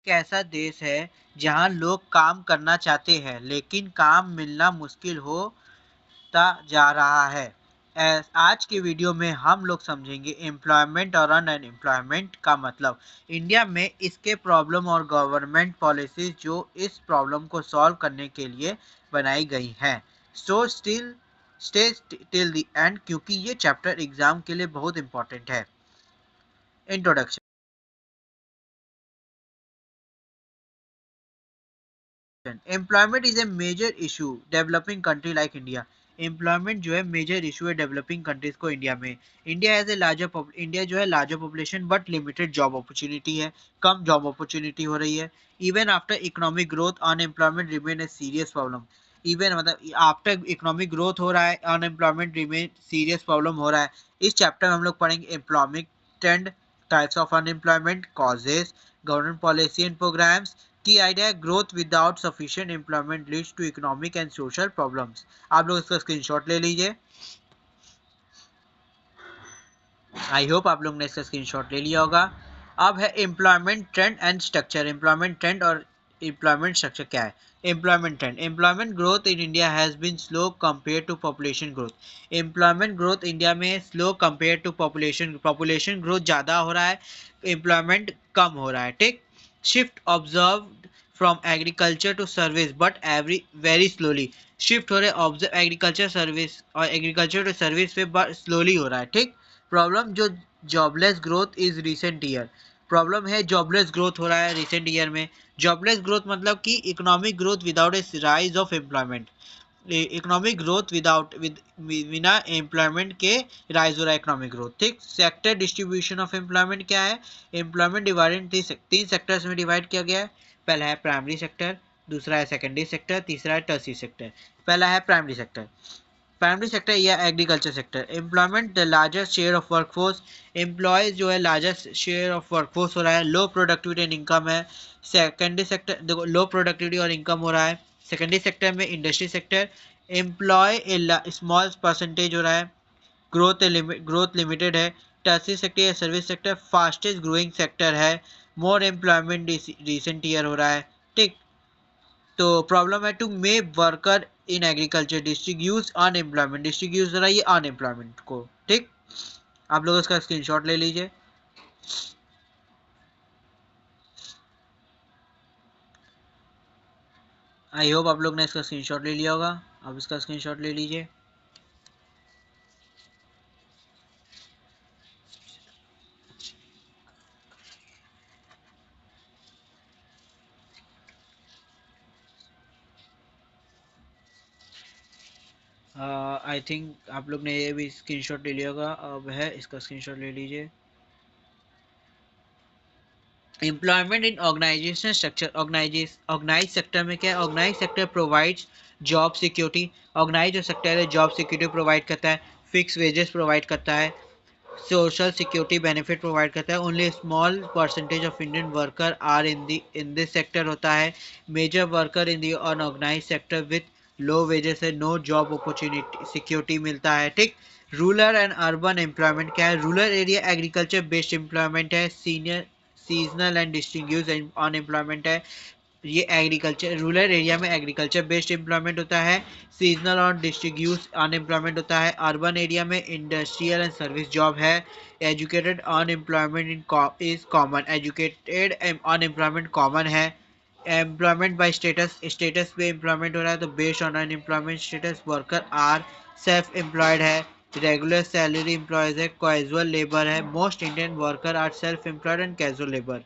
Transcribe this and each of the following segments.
एक ऐसा देश है जहां लोग काम करना चाहते हैं लेकिन काम मिलना मुश्किल होता जा रहा है। आज की वीडियो में हम लोग समझेंगे एम्प्लॉयमेंट और अनएम्प्लॉयमेंट का मतलब, इंडिया में इसके प्रॉब्लम और गवर्नमेंट पॉलिसीज जो इस प्रॉब्लम को सॉल्व करने के लिए बनाई गई हैं। So stay till the end क्योंकि ये चैप्टर एग्जाम के लिए बहुत इंपॉर्टेंट है। Introduction. Employment is a major issue developing country like India. Employment जो है मेजर इशू है डेवलपिंग कंट्रीज को इंडिया में। इंडिया जो है larger population but limited job opportunity है, कम जॉब अपॉर्चुनिटी हो रही है। Even after economic growth unemployment remain a serious problem. Even मतलब आफ्टर इकोनॉमिक ग्रोथ हो रहा है, अनएम्प्लॉयमेंट रिमेन सीरियस प्रॉब्लम हो रहा है। इस चैप्टर में हम लोग पढ़ेंगे employment trend, types of unemployment, causes, government policy and programmes. Key idea growth without sufficient employment leads to economic and social problems. आप लोग इसका स्क्रीनशॉट ले लीजिए। आई होप आप लोग ने इसका स्क्रीनशॉट ले लिया होगा। अब है employment trend and structure. Employment trend और एम्प्लॉयमेंट स्ट्रक्चर क्या है? Employment trend, employment growth in India has been slow compare to population growth. Employment growth India में slow compare to population growth ज़्यादा हो रहा है, एम्प्लॉयमेंट कम हो रहा है। ठीक। Shift observe from agriculture to service but every very slowly. Shift हो रहे ऑब्जर्व एग्रीकल्चर सर्विस और एग्रीकल्चर टू सर्विस पे स्लोली हो रहा है। ठीक। प्रॉब्लम जो jobless growth is recent year. Problem है जॉबलेस ग्रोथ हो रहा है रिसेंट ईयर में। जॉबलेस ग्रोथ मतलब कि economic growth without a rise of employment. Economic growth बिना एम्प्लॉयमेंट के राइज हो रहा है इकोनॉमिक ग्रोथ। ठीक। सेक्टर डिस्ट्रीब्यूशन ऑफ एम्प्लॉयमेंट क्या है? एम्प्लॉयमेंट डिवाइडेड तीन सेक्टर्स में डिवाइड किया गया है। पहला है प्राइमरी सेक्टर, दूसरा है सेकेंडरी सेक्टर, तीसरा है टर्शियरी सेक्टर। पहला है प्राइमरी सेक्टर। प्राइमरी सेक्टर या agriculture sector. Employment the largest share of workforce. Employs जो है लार्जेस्ट शेयर ऑफ वर्कफोर्स हो रहा है, लो प्रोडक्टिविटी एंड इनकम है। सेकेंडरी सेक्टर देखो लो प्रोडक्टिविटी और इनकम हो रहा है। सेकेंडरी सेक्टर में industry sector employ small percentage हो रहा है, ग्रोथ लिमिटेड है। टर्शियरी सेक्टर या service sector fastest growing sector है, मोर एम्प्लॉयमेंट रिसेंट ईयर हो रहा है। ठीक। तो प्रॉब्लम है too many worker in agriculture distribute unemployment, distribute हो रहा है ये अनएम्प्लॉयमेंट को। ठीक। आप लोग इसका स्क्रीनशॉट ले लीजिए। आई होप आप लोग ने इसका स्क्रीनशॉट ले लिया होगा। अब इसका स्क्रीनशॉट ले लीजिए। आई थिंक आप लोग ने ये भी स्क्रीनशॉट ले लिया होगा। अब है इसका स्क्रीनशॉट ले लीजिए। Employment in organisation structure. Organise sector में क्या है? Organise sector provides job security. Organise जो सेक्टर है जॉब सिक्योरिटी प्रोवाइड करता है, फिक्स वेजेस प्रोवाइड करता है, सोशल सिक्योरिटी बेनिफिट प्रोवाइड करता है। Only small percentage of Indian worker are in this sector होता है। Major worker in the unorganise sector with low wages है, नो जॉब अपॉर्चुनिटी सिक्योरिटी मिलता है। ठीक। रूरल एंड अर्बन एम्प्लॉयमेंट क्या है? Rural area agriculture based employment है, seasonal and distinguish unemployment है। ये एग्रीकल्चर रूरल एरिया में एग्रीकल्चर बेस्ड एम्प्लॉयमेंट होता है, सीजनल और डिस्ट्रीब्यूट अनएम्प्लॉयमेंट होता है। अर्बन एरिया में इंडस्ट्रियल एंड सर्विस जॉब है। Educated unemployment is common, educated unemployment common है। एम्प्लॉयमेंट बाय स्टेटस पे एम्प्लॉयमेंट हो रहा है, तो based on unemployment status worker are self employed है। रेगुलर सैलरी एम्प्लॉयज है, कैजुअल लेबर है। Most Indian worker are self employed and casual labour.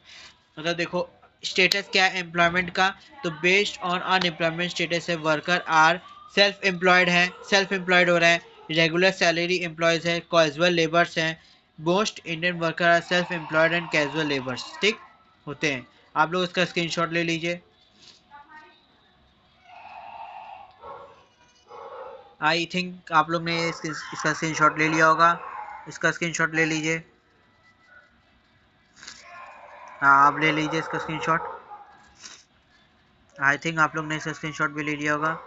मतलब देखो स्टेटस क्या है एम्प्लॉयमेंट का, तो बेस्ड ऑन अनएम्प्लॉयमेंट स्टेटस है, वर्कर आर सेल्फ एम्प्लॉयड है, सेल्फ एम्प्लॉयड हो रहा है, रेगुलर सैलरी एम्प्लॉयज है, कैजुअल लेबर्स हैं। Most Indian worker are self employed and casual labours. ठीक होते हैं। आप लोग इसका स्क्रीनशॉट ले लीजिए। आई थिंक आप लोग ने इसका स्क्रीनशॉट ले लिया होगा। इसका स्क्रीनशॉट ले लीजिए। हाँ आप ले लीजिए इसका स्क्रीनशॉट। आई थिंक आप लोग ने इसका स्क्रीनशॉट भी ले लिया होगा।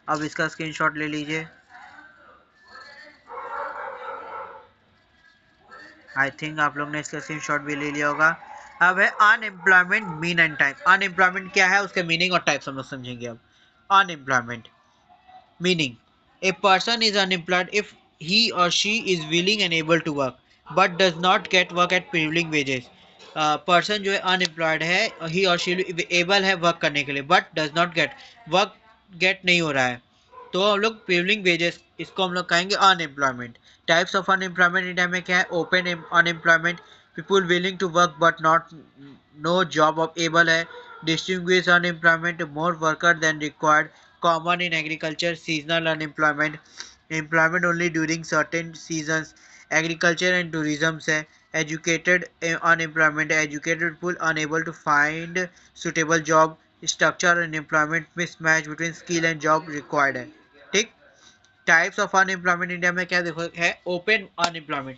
अब इसका स्क्रीनशॉट ले लीजिए। आई थिंक आप लोग ने इसका स्क्रीनशॉट भी ले लिया होगा। अब है unemployment mean and time. Unemployment क्या है, उसके मीनिंग और टाइप्स हम लोग समझेंगे अब। Unemployment meaning, a person is unemployed if he or she is willing and able to work but does not get work at prevailing wages। Person जो है अनएम्प्लॉयड है, ही और शी एबल है वर्क करने के लिए but does not get work, get नहीं हो रहा है, तो हम लोग प्रिवलिंग वेजेस, इसको हम लोग कहेंगे unemployment. Types of unemployment India में क्या है, open unemployment, people willing to work but not no job available है। Distinguish unemployment, more worker than required. Common in agriculture, seasonal unemployment, employment only during certain seasons. Agriculture and tourism से educated unemployment, educated people unable to find suitable job. Structure unemployment, mismatch between skill and job required है। ठीक। Types of unemployment India में क्या देखो है, open unemployment,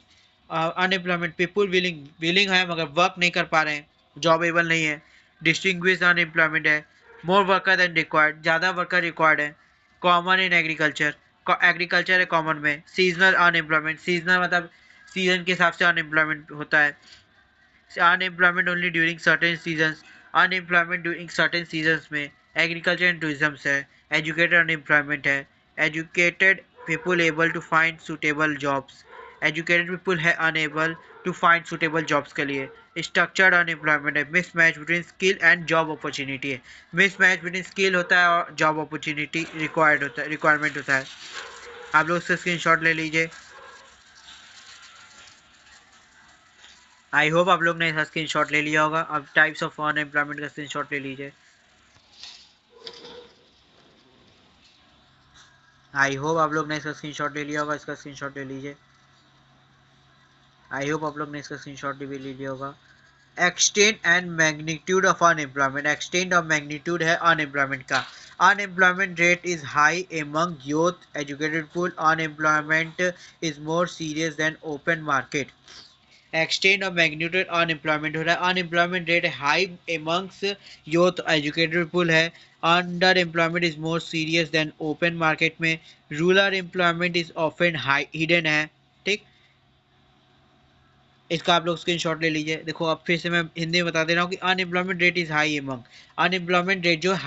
unemployment people willing, willing है मगर work नहीं कर पा रहे हैं, जॉब एबल नहीं है। डिस्टिंग्विश अनएम्प्लॉयमेंट है, मोर वर्कर देन रिक्वायर्ड, ज़्यादा वर्कर रिक्वायर्ड है। कॉमन इन एग्रीकल्चर, एग्रीकल्चर है कॉमन में। सीजनल अनएम्प्लॉयमेंट, सीजनल मतलब सीजन के हिसाब से अनएम्प्लॉयमेंट होता है। Unemployment only during certain seasons, unemployment during certain seasons में। एग्रीकल्चर एंड टूरिज्म है। एजुकेटेड अनएम्प्लॉयमेंट है, educated people able to find suitable jobs, educated people है unable to find suitable jobs के लिए। स्ट्रक्चर्ड अनएम्प्लॉयमेंट है, mismatch between skill and job opportunity है, mismatch between skill होता है और जॉब अपॉर्चुनिटी रिक्वायर्ड होता है, रिक्वायरमेंट होता है। आप लोग उसका स्क्रीनशॉट ले लीजिए। आई होप आप लोग ने इसका स्क्रीनशॉट ले लिया होगा। अब टाइप्स ऑफ अनएम्प्लॉयमेंट का स्क्रीनशॉट ले लीजिए। आई होप आप लोग ने इसका स्क्रीनशॉट ले लिया होगा, इसका स्क्रीनशॉट ले लीजिए। आई होप आप लोग ने इसका स्क्रीनशॉट भी ले लिया होगा। Extent and magnitude of unemployment, extent और मैग्नीट्यूड है अनएम्प्लॉयमेंट का। Unemployment rate is high among youth, educated pool, unemployment is more serious than open market. Extent और मैग्नीट्यूड अनएम्प्लॉयमेंट हो रहा है, unemployment rate high amongst youth, educated people है। Underemployment is more serious than open market में। Rural employment is often high hidden है। ठीक, इसका आप लोग स्क्रीनशॉट ले लीजिए। देखो अब फिर से मैं हिंदी में बता दे रहा हूँ कि unemployment rate is high among, unemployment rate जो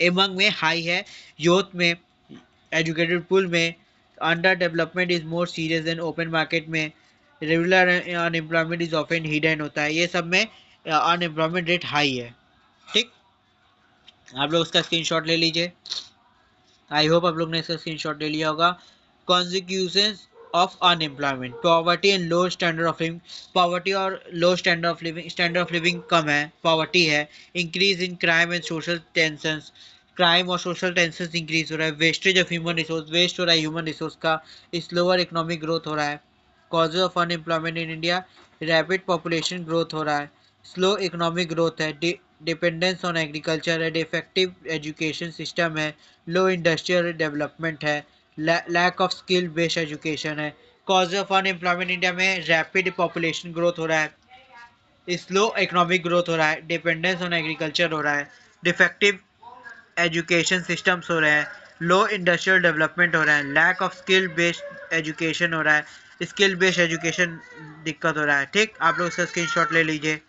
एमंग में हाई है, यूथ में, एजुकेटेड पूल में। Underdevelopment is more serious than open market में। Regular unemployment is often hidden होता है, ये सब में अनएम्प्लॉयमेंट रेट हाई है। ठीक, आप लोग उसका स्क्रीनशॉट ले लीजिए। आई होप आप लोग ने इसका स्क्रीनशॉट ले लिया होगा। Consequences of unemployment, poverty and low standard of living, poverty और low standard of living, standard of living कम है, पॉवर्टी है। Increase in crime and social tensions, crime और सोशल टेंशन इंक्रीज हो रहा है। Wastage of human resource, waste हो रहा है ह्यूमन रिसोर्स का। स्लोअर इकोनॉमिक ग्रोथ हो रहा है। Causes of unemployment in India, rapid population growth हो रहा है, स्लो इकोनॉमिक ग्रोथ है, डिपेंडेंस ऑन एग्रीकल्चर है, डिफेक्टिव एजुकेशन सिस्टम है, लो इंडस्ट्रियल डेवलपमेंट है, lack of skill based education है। कॉज ऑफ अनएम्प्लॉयमेंट इंडिया में रैपिड पॉपुलेशन ग्रोथ हो रहा है, स्लो इकोनॉमिक ग्रोथ हो रहा है, डिपेंडेंस ऑन एग्रीकल्चर हो रहा है, डिफेक्टिव एजुकेशन सिस्टम्स हो रहे हैं, लो इंडस्ट्रियल डेवलपमेंट हो रहा है, lack of skill based education हो रहा है, स्किल बेस्ड एजुकेशन दिक्कत हो रहा है। ठीक, आप लोग इसका स्क्रीनशॉट ले लीजिए।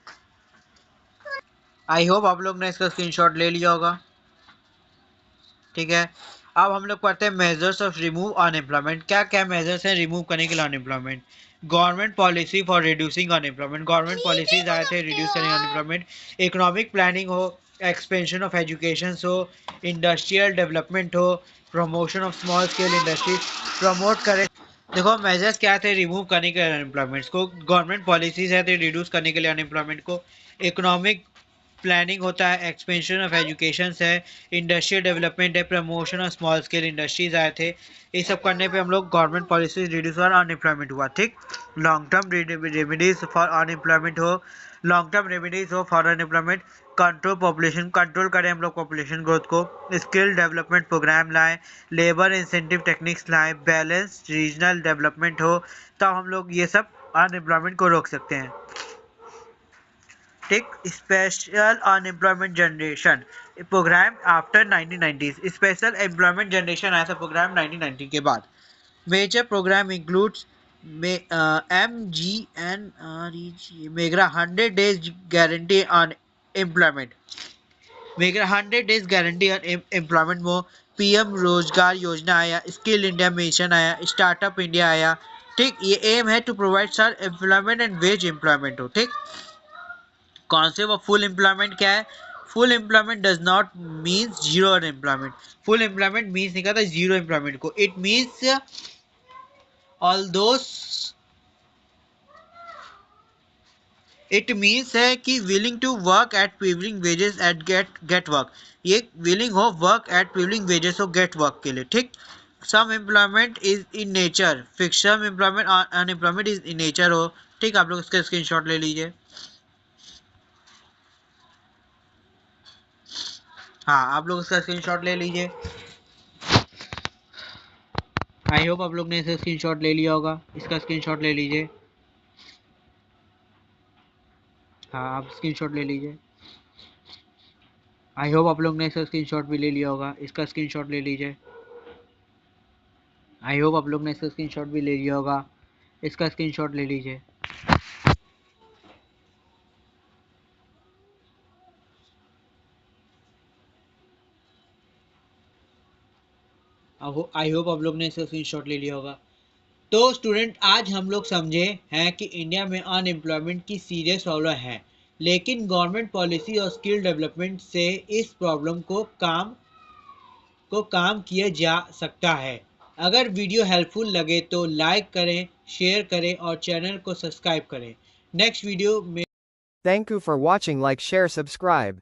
आई होप आप लोग ने इसका स्क्रीनशॉट ले लिया होगा। ठीक है, अब हम लोग पढ़ते हैं मेजर्स ऑफ रिमूव अनएम्प्लॉयमेंट। क्या क्या मेजर्स हैं रिमूव करने के लिए unemployment. Government policy for reducing unemployment, government policies आए थे रिड्यूस करने अनएम्प्लॉयमेंट। इकोनॉमिक प्लानिंग हो, एक्सपेंशन ऑफ एजुकेशन हो, इंडस्ट्रियल डेवलपमेंट हो, promotion of small scale industries, promote करें। देखो मेजर्स क्या थे रिमूव करने के अनएम्प्लॉयमेंट को, गवर्नमेंट पॉलिसीज है थे रिड्यूस करने के लिए अनएम्प्लॉयमेंट को। इकोनॉमिक प्लानिंग होता है, एक्सपेंशन ऑफ एजुकेशन है, इंडस्ट्रियल डेवलपमेंट है, promotion of small scale industries आए थे। ये सब करने पे हम लोग गवर्नमेंट पॉलिसीज रिड्यूस और अनएम्प्लॉयमेंट हुआ। ठीक, long term remedies for unemployment हो, लॉन्ग टर्म रेमेडीज हो for unemployment. Control population, control करें हम लोग पॉपुलेशन ग्रोथ को। स्किल डेवलपमेंट प्रोग्राम लाएं, लेबर इंसेंटिव टेक्निक्स लाएं, बैलेंस रीजनल डेवलपमेंट हो, तब हम लोग ये सब अनएम्प्लॉयमेंट को रोक सकते हैं। ठीक, special unemployment generation programme after 1990, special employment generation आया था प्रोग्राम 1990 के बाद। मेजर प्रोग्राम इंक्लूड्स MGNREG मेरा 100 days guarantee on employment मेरा 100 days guarantee on employment में पीएम रोजगार योजना आया, स्किल इंडिया मिशन आया, स्टार्टअप इंडिया आया। ठीक, ये एम है to provide self employment and wage employment हो। ठीक, कॉन्सेप्ट ऑफ फुल एम्प्लॉयमेंट क्या है? Full employment does not means zero employment. Full employment means नहीं कहता जीरो एम्प्लॉयमेंट को, it means all those, it means है कि willing to work at prevailing wages at get work, ये willing हो work at prevailing wages हो get work के लिए। ठीक, some employment is in nature fix, some employment unemployment is in nature हो। ठीक, आप लोग इसका स्क्रीनशॉट ले लीजिए। हाँ, आप लोग इसका स्क्रीनशॉट ले लीजिए। आई होप आप लोग ने इसका स्क्रीनशॉट ले लिया होगा, इसका स्क्रीनशॉट ले लीजिए। हाँ, आप स्क्रीनशॉट ले लीजिए। आई होप आप लोग ने इसका स्क्रीनशॉट भी ले लिया होगा, इसका स्क्रीनशॉट ले लीजिए। आई होप आप लोग ने इसका स्क्रीनशॉट भी ले लिया होगा, इसका स्क्रीनशॉट ले लीजिए। आई होप आप लोग ने इसका स्क्रीनशॉट ले लिया होगा। तो स्टूडेंट, आज हम लोग समझे हैं कि इंडिया में अनएम्प्लॉयमेंट की सीरियस प्रॉब्लम है, लेकिन गवर्नमेंट पॉलिसी और स्किल डेवलपमेंट से इस प्रॉब्लम को काम किया जा सकता है। अगर वीडियो हेल्पफुल लगे तो लाइक करें, शेयर करें और चैनल को सब्सक्राइब करें। नेक्स्ट वीडियो में Thank you for watching. Like, share, subscribe.